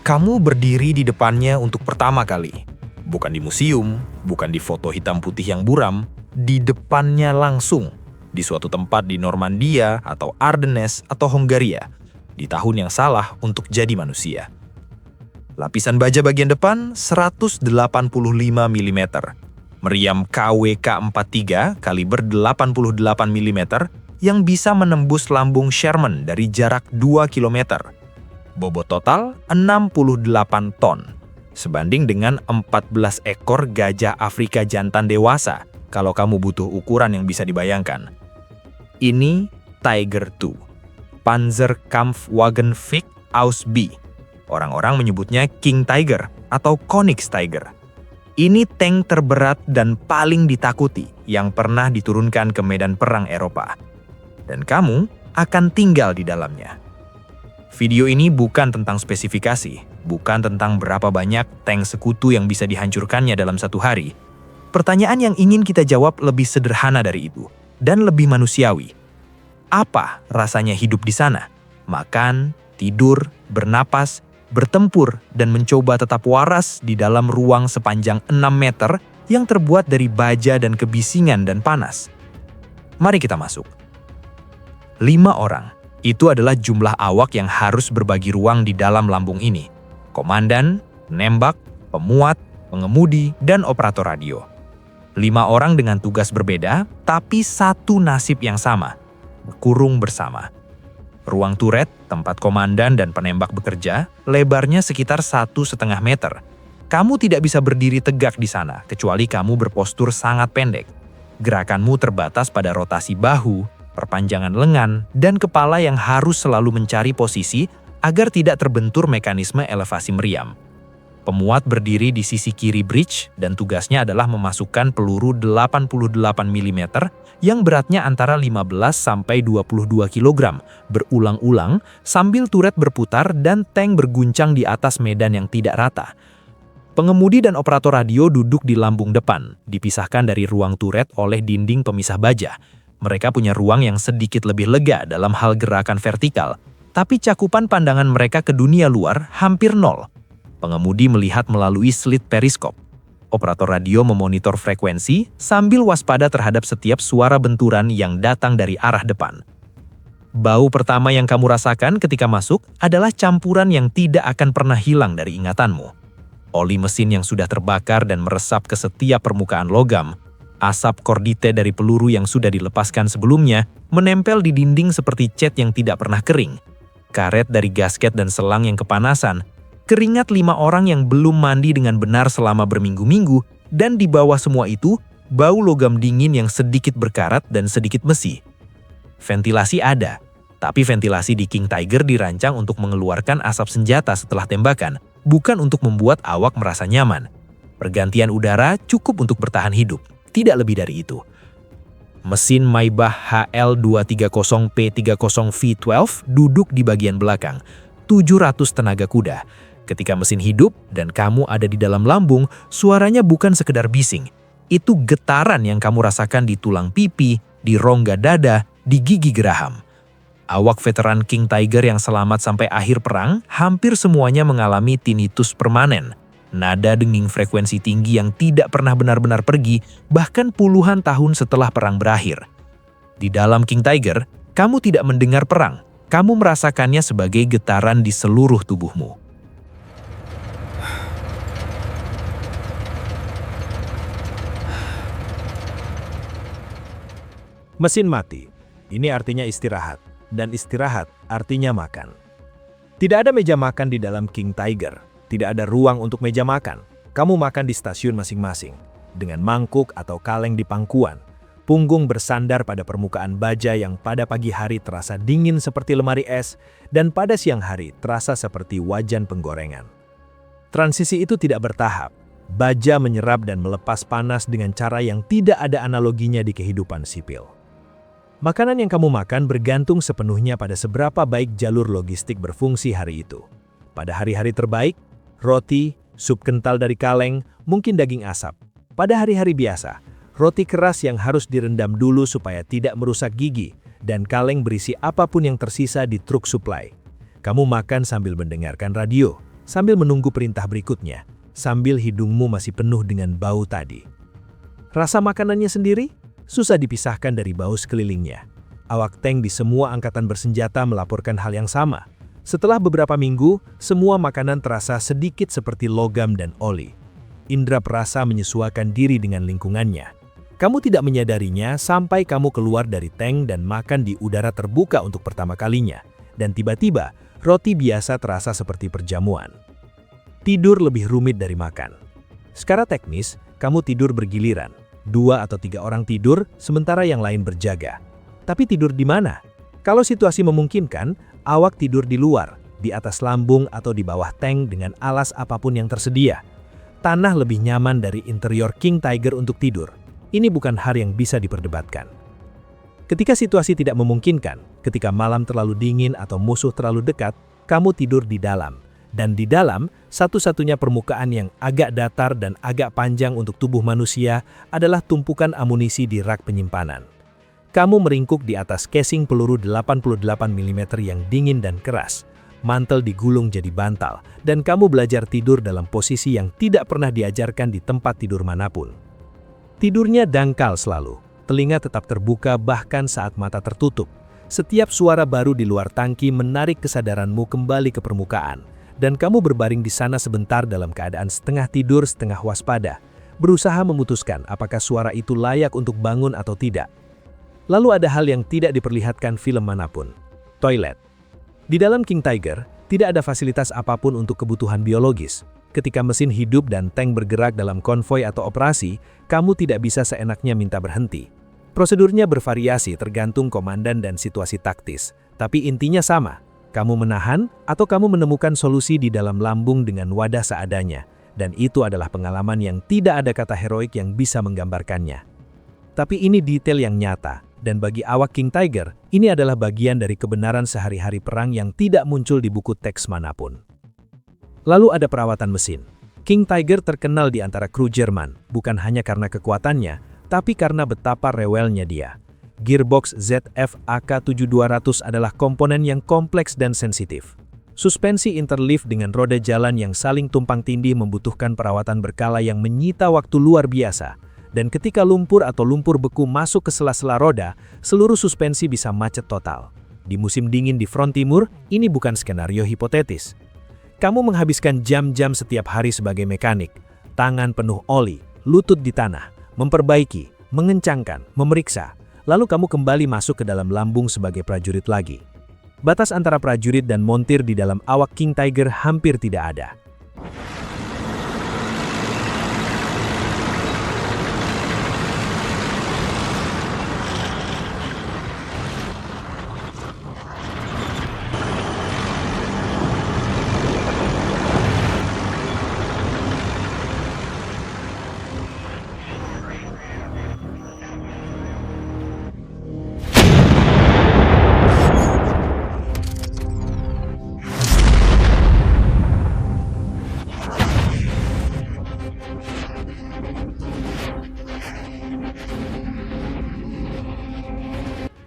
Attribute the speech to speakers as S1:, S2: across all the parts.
S1: Kamu berdiri di depannya untuk pertama kali. Bukan di museum, bukan di foto hitam putih yang buram, di depannya langsung. Di suatu tempat di Normandia atau Ardennes atau Hongaria. Di tahun yang salah untuk jadi manusia. Lapisan baja bagian depan 185 mm. Meriam KWK-43 kaliber 88 mm yang bisa menembus lambung Sherman dari jarak 2 km. Bobot total 68 ton, sebanding dengan 14 ekor gajah Afrika jantan dewasa kalau kamu butuh ukuran yang bisa dibayangkan. Ini Tiger II, Panzerkampfwagen Aus B. Orang-orang menyebutnya King Tiger atau Königstiger. Ini tank terberat dan paling ditakuti yang pernah diturunkan ke medan perang Eropa. Dan kamu akan tinggal di dalamnya. Video ini bukan tentang spesifikasi, bukan tentang berapa banyak tank sekutu yang bisa dihancurkannya dalam satu hari. Pertanyaan yang ingin kita jawab lebih sederhana dari itu, dan lebih manusiawi. Apa rasanya hidup di sana? Makan, tidur, bernapas, bertempur, dan mencoba tetap waras di dalam ruang sepanjang 6 meter yang terbuat dari baja dan kebisingan dan panas. Mari kita masuk. 5 orang. Itu adalah jumlah awak yang harus berbagi ruang di dalam lambung ini. Komandan, penembak, pemuat, pengemudi, dan operator radio. 5 orang dengan tugas berbeda, tapi satu nasib yang sama. Berkurung bersama. Ruang turret, tempat komandan dan penembak bekerja, lebarnya sekitar 1,5 meter. Kamu tidak bisa berdiri tegak di sana, kecuali kamu berpostur sangat pendek. Gerakanmu terbatas pada rotasi bahu, perpanjangan lengan, dan kepala yang harus selalu mencari posisi agar tidak terbentur mekanisme elevasi meriam. Pemuat berdiri di sisi kiri bridge dan tugasnya adalah memasukkan peluru 88 mm yang beratnya antara 15 sampai 22 kg berulang-ulang sambil turret berputar dan tank berguncang di atas medan yang tidak rata. Pengemudi dan operator radio duduk di lambung depan, dipisahkan dari ruang turret oleh dinding pemisah baja. Mereka punya ruang yang sedikit lebih lega dalam hal gerakan vertikal, tapi cakupan pandangan mereka ke dunia luar hampir nol. Pengemudi melihat melalui slit periskop. Operator radio memonitor frekuensi sambil waspada terhadap setiap suara benturan yang datang dari arah depan. Bau pertama yang kamu rasakan ketika masuk adalah campuran yang tidak akan pernah hilang dari ingatanmu. Oli mesin yang sudah terbakar dan meresap ke setiap permukaan logam. Asap kordite dari peluru yang sudah dilepaskan sebelumnya menempel di dinding seperti cat yang tidak pernah kering. Karet dari gasket dan selang yang kepanasan. Keringat 5 orang yang belum mandi dengan benar selama berminggu-minggu. Dan di bawah semua itu, bau logam dingin yang sedikit berkarat dan sedikit besi. Ventilasi ada, tapi ventilasi di King Tiger dirancang untuk mengeluarkan asap senjata setelah tembakan, bukan untuk membuat awak merasa nyaman. Pergantian udara cukup untuk bertahan hidup. Tidak lebih dari itu. Mesin Maybach HL230P30V12 duduk di bagian belakang, 700 tenaga kuda. Ketika mesin hidup dan kamu ada di dalam lambung, suaranya bukan sekedar bising. Itu getaran yang kamu rasakan di tulang pipi, di rongga dada, di gigi geraham. Awak veteran King Tiger yang selamat sampai akhir perang, hampir semuanya mengalami tinnitus permanen. Nada denging frekuensi tinggi yang tidak pernah benar-benar pergi, bahkan puluhan tahun setelah perang berakhir. Di dalam King Tiger, kamu tidak mendengar perang. Kamu merasakannya sebagai getaran di seluruh tubuhmu.
S2: Mesin mati. Ini artinya istirahat. Dan istirahat artinya makan. Tidak ada meja makan di dalam King Tiger. Tidak ada ruang untuk meja makan. Kamu makan di stasiun masing-masing. Dengan mangkuk atau kaleng di pangkuan. Punggung bersandar pada permukaan baja yang pada pagi hari terasa dingin seperti lemari es. Dan pada siang hari terasa seperti wajan penggorengan. Transisi itu tidak bertahap. Baja menyerap dan melepas panas dengan cara yang tidak ada analoginya di kehidupan sipil. Makanan yang kamu makan bergantung sepenuhnya pada seberapa baik jalur logistik berfungsi hari itu. Pada hari-hari terbaik, roti, sup kental dari kaleng, mungkin daging asap. Pada hari-hari biasa, roti keras yang harus direndam dulu supaya tidak merusak gigi, dan kaleng berisi apapun yang tersisa di truk suplai. Kamu makan sambil mendengarkan radio, sambil menunggu perintah berikutnya, sambil hidungmu masih penuh dengan bau tadi. Rasa makanannya sendiri susah dipisahkan dari bau sekelilingnya. Awak tank di semua angkatan bersenjata melaporkan hal yang sama. Setelah beberapa minggu, semua makanan terasa sedikit seperti logam dan oli. Indra perasa menyesuaikan diri dengan lingkungannya. Kamu tidak menyadarinya sampai kamu keluar dari tank dan makan di udara terbuka untuk pertama kalinya. Dan tiba-tiba, roti biasa terasa seperti perjamuan. Tidur lebih rumit dari makan. Secara teknis, kamu tidur bergiliran. 2 atau 3 orang tidur, sementara yang lain berjaga. Tapi tidur di mana? Kalau situasi memungkinkan, awak tidur di luar, di atas lambung atau di bawah tank dengan alas apapun yang tersedia. Tanah lebih nyaman dari interior King Tiger untuk tidur. Ini bukan hal yang bisa diperdebatkan. Ketika situasi tidak memungkinkan, ketika malam terlalu dingin atau musuh terlalu dekat, kamu tidur di dalam. Dan di dalam, satu-satunya permukaan yang agak datar dan agak panjang untuk tubuh manusia adalah tumpukan amunisi di rak penyimpanan. Kamu meringkuk di atas casing peluru 88 mm yang dingin dan keras. Mantel digulung jadi bantal, dan kamu belajar tidur dalam posisi yang tidak pernah diajarkan di tempat tidur manapun. Tidurnya dangkal selalu, telinga tetap terbuka bahkan saat mata tertutup. Setiap suara baru di luar tangki menarik kesadaranmu kembali ke permukaan, dan kamu berbaring di sana sebentar dalam keadaan setengah tidur setengah waspada, berusaha memutuskan apakah suara itu layak untuk bangun atau tidak. Lalu ada hal yang tidak diperlihatkan film manapun. Toilet. Di dalam King Tiger, tidak ada fasilitas apapun untuk kebutuhan biologis. Ketika mesin hidup dan tank bergerak dalam konvoi atau operasi, kamu tidak bisa seenaknya minta berhenti. Prosedurnya bervariasi tergantung komandan dan situasi taktis, tapi intinya sama. Kamu menahan atau kamu menemukan solusi di dalam lambung dengan wadah seadanya, dan itu adalah pengalaman yang tidak ada kata heroik yang bisa menggambarkannya. Tapi ini detail yang nyata, dan bagi awak King Tiger, ini adalah bagian dari kebenaran sehari-hari perang yang tidak muncul di buku teks manapun. Lalu ada perawatan mesin. King Tiger terkenal di antara kru Jerman, bukan hanya karena kekuatannya, tapi karena betapa rewelnya dia. Gearbox ZF AK7200 adalah komponen yang kompleks dan sensitif. Suspensi interlift dengan roda jalan yang saling tumpang tindih membutuhkan perawatan berkala yang menyita waktu luar biasa. Dan ketika lumpur atau lumpur beku masuk ke sela-sela roda, seluruh suspensi bisa macet total. Di musim dingin di front timur, ini bukan skenario hipotetis. Kamu menghabiskan jam-jam setiap hari sebagai mekanik, tangan penuh oli, lutut di tanah, memperbaiki, mengencangkan, memeriksa, lalu kamu kembali masuk ke dalam lambung sebagai prajurit lagi. Batas antara prajurit dan montir di dalam awak King Tiger hampir tidak ada.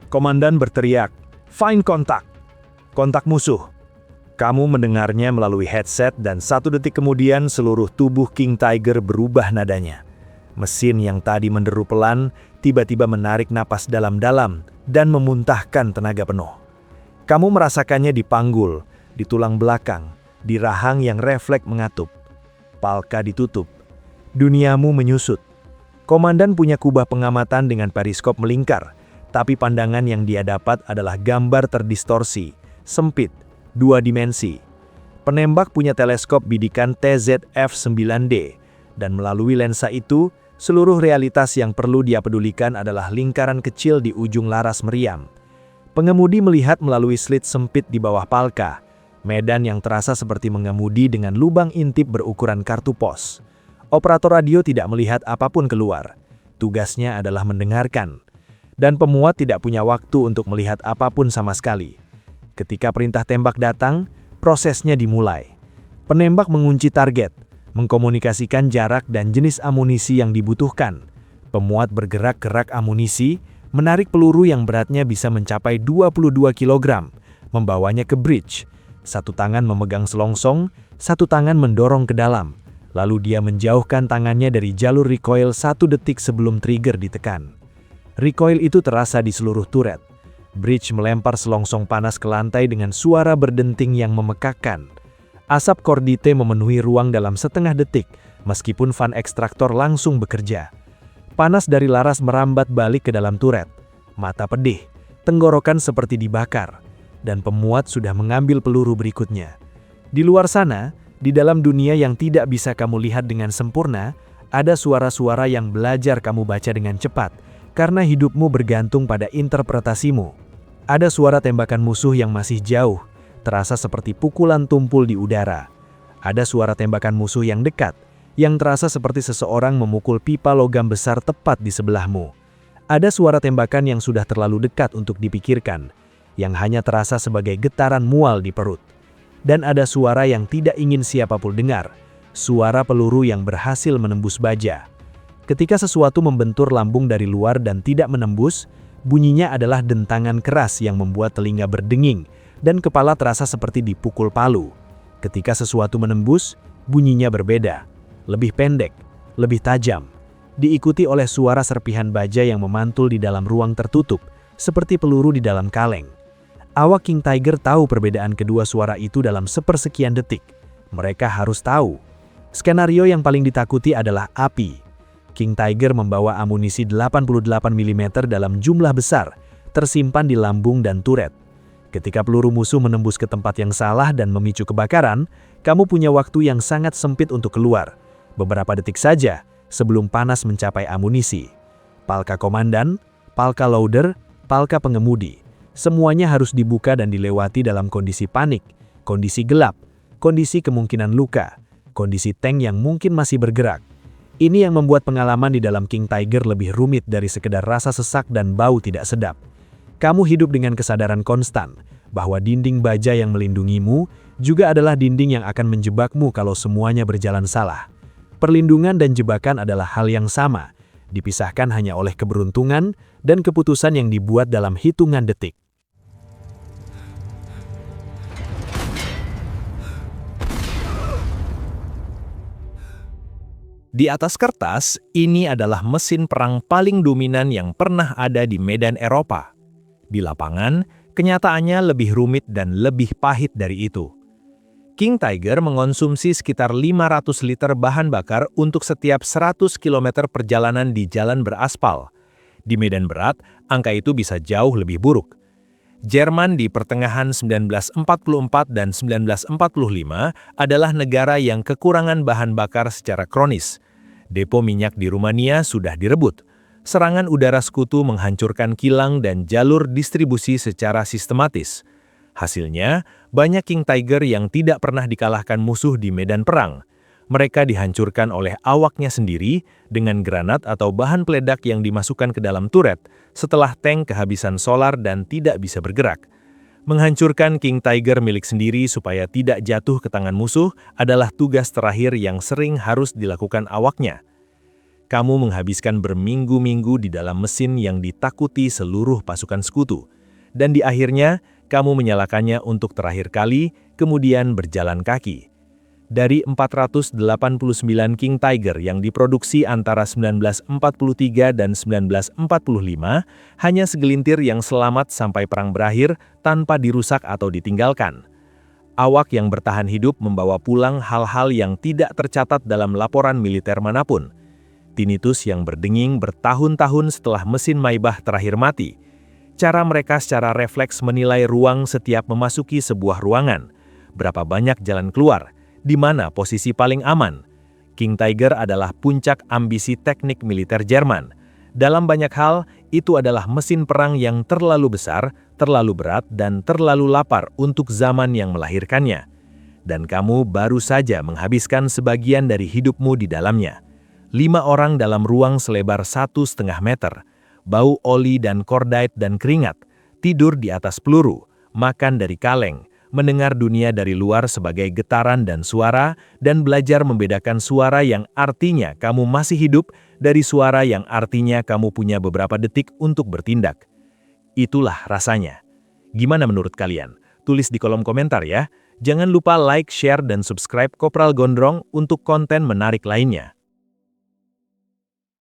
S1: Komandan berteriak, "Find contact!" Kontak musuh. Kamu mendengarnya melalui headset dan 1 detik kemudian seluruh tubuh King Tiger berubah nadanya. Mesin yang tadi menderu pelan, tiba-tiba menarik napas dalam-dalam dan memuntahkan tenaga penuh. Kamu merasakannya di panggul, di tulang belakang, di rahang yang refleks mengatup. Palka ditutup. Duniamu menyusut. Komandan punya kubah pengamatan dengan periskop melingkar. Tapi pandangan yang dia dapat adalah gambar terdistorsi, sempit, 2 dimensi. Penembak punya teleskop bidikan TZF-9D, dan melalui lensa itu, seluruh realitas yang perlu dia pedulikan adalah lingkaran kecil di ujung laras meriam. Pengemudi melihat melalui slit sempit di bawah palka, medan yang terasa seperti mengemudi dengan lubang intip berukuran kartu pos. Operator radio tidak melihat apapun keluar. Tugasnya adalah mendengarkan. Dan pemuat tidak punya waktu untuk melihat apapun sama sekali. Ketika perintah tembak datang, prosesnya dimulai. Penembak mengunci target, mengkomunikasikan jarak dan jenis amunisi yang dibutuhkan. Pemuat bergerak ke rak amunisi, menarik peluru yang beratnya bisa mencapai 22 kg, membawanya ke bridge. Satu tangan memegang selongsong,
S2: Satu tangan mendorong ke dalam, lalu dia menjauhkan tangannya dari jalur recoil 1 detik sebelum trigger ditekan. Recoil itu terasa di seluruh turret. Bridge melempar selongsong panas ke lantai dengan suara berdenting yang memekakkan. Asap kordite memenuhi ruang dalam setengah detik, meskipun fan ekstraktor langsung bekerja. Panas dari laras merambat balik ke dalam turret. Mata pedih, tenggorokan seperti dibakar, dan pemuat sudah mengambil peluru berikutnya. Di luar sana, di dalam dunia yang tidak bisa kamu lihat dengan sempurna, ada suara-suara yang belajar kamu baca dengan cepat, karena hidupmu bergantung pada interpretasimu. Ada suara tembakan musuh yang masih jauh, terasa seperti pukulan tumpul di udara. Ada suara tembakan musuh yang dekat, yang terasa seperti seseorang memukul pipa logam besar tepat di sebelahmu. Ada suara tembakan yang sudah terlalu dekat untuk dipikirkan, yang hanya terasa sebagai getaran mual di perut. Dan ada suara yang tidak ingin siapapun dengar, suara peluru yang berhasil menembus baja. Ketika sesuatu membentur lambung dari luar dan tidak menembus, bunyinya adalah dentangan keras yang membuat telinga berdenging, dan kepala terasa seperti dipukul palu. Ketika sesuatu menembus, bunyinya berbeda, lebih pendek, lebih tajam, diikuti oleh suara serpihan baja yang memantul di dalam ruang tertutup, seperti peluru di dalam kaleng. Awak King Tiger tahu perbedaan kedua suara itu dalam sepersekian detik. Mereka harus tahu. Skenario yang paling ditakuti adalah api. King Tiger membawa amunisi 88 mm dalam jumlah besar, tersimpan di lambung dan turret. Ketika peluru musuh menembus ke tempat yang salah dan memicu kebakaran, kamu punya waktu yang sangat sempit untuk keluar. Beberapa detik saja sebelum panas mencapai amunisi. Palka komandan, palka loader, palka pengemudi. Semuanya harus dibuka dan dilewati dalam kondisi panik, kondisi gelap, kondisi kemungkinan luka, kondisi tank yang mungkin masih bergerak. Ini yang membuat pengalaman di dalam King Tiger lebih rumit dari sekedar rasa sesak dan bau tidak sedap. Kamu hidup dengan kesadaran konstan bahwa dinding baja yang melindungimu juga adalah dinding yang akan menjebakmu kalau semuanya berjalan salah. Perlindungan dan jebakan adalah hal yang sama, dipisahkan hanya oleh keberuntungan dan keputusan yang dibuat dalam hitungan detik. Di atas kertas, ini adalah mesin perang paling dominan yang pernah ada di medan Eropa. Di lapangan, kenyataannya lebih rumit dan lebih pahit dari itu. King Tiger mengonsumsi sekitar 500 liter bahan bakar untuk setiap 100 km perjalanan di jalan beraspal. Di medan berat, angka itu bisa jauh lebih buruk. Jerman di pertengahan 1944 dan 1945 adalah negara yang kekurangan bahan bakar secara kronis. Depo minyak di Rumania sudah direbut. Serangan udara sekutu menghancurkan kilang dan jalur distribusi secara sistematis. Hasilnya, banyak King Tiger yang tidak pernah dikalahkan musuh di medan perang. Mereka dihancurkan oleh awaknya sendiri dengan granat atau bahan peledak yang dimasukkan ke dalam turret setelah tank kehabisan solar dan tidak bisa bergerak. Menghancurkan King Tiger milik sendiri supaya tidak jatuh ke tangan musuh adalah tugas terakhir yang sering harus dilakukan awaknya. Kamu menghabiskan berminggu-minggu di dalam mesin yang ditakuti seluruh pasukan sekutu. Dan di akhirnya, kamu menyalakannya untuk terakhir kali, kemudian berjalan kaki. Dari 489 King Tiger yang diproduksi antara 1943 dan 1945, hanya segelintir yang selamat sampai perang berakhir tanpa dirusak atau ditinggalkan. Awak yang bertahan hidup membawa pulang hal-hal yang tidak tercatat dalam laporan militer manapun. Tinnitus yang berdenging bertahun-tahun setelah mesin Maybach terakhir mati. Cara mereka secara refleks menilai ruang setiap memasuki sebuah ruangan. Berapa banyak jalan keluar, di mana posisi paling aman. King Tiger adalah puncak ambisi teknik militer Jerman. Dalam banyak hal, itu adalah mesin perang yang terlalu besar, terlalu berat, dan terlalu lapar untuk zaman yang melahirkannya. Dan kamu baru saja menghabiskan sebagian dari hidupmu di dalamnya. 5 orang dalam ruang selebar 1,5 meter. Bau oli dan kordite dan keringat, tidur di atas peluru, makan dari kaleng, mendengar dunia dari luar sebagai getaran dan suara, dan belajar membedakan suara yang artinya kamu masih hidup dari suara yang artinya kamu punya beberapa detik untuk bertindak. Itulah rasanya. Gimana menurut kalian? Tulis di kolom komentar ya. Jangan lupa like, share, dan subscribe Kopral Gondrong untuk konten menarik lainnya.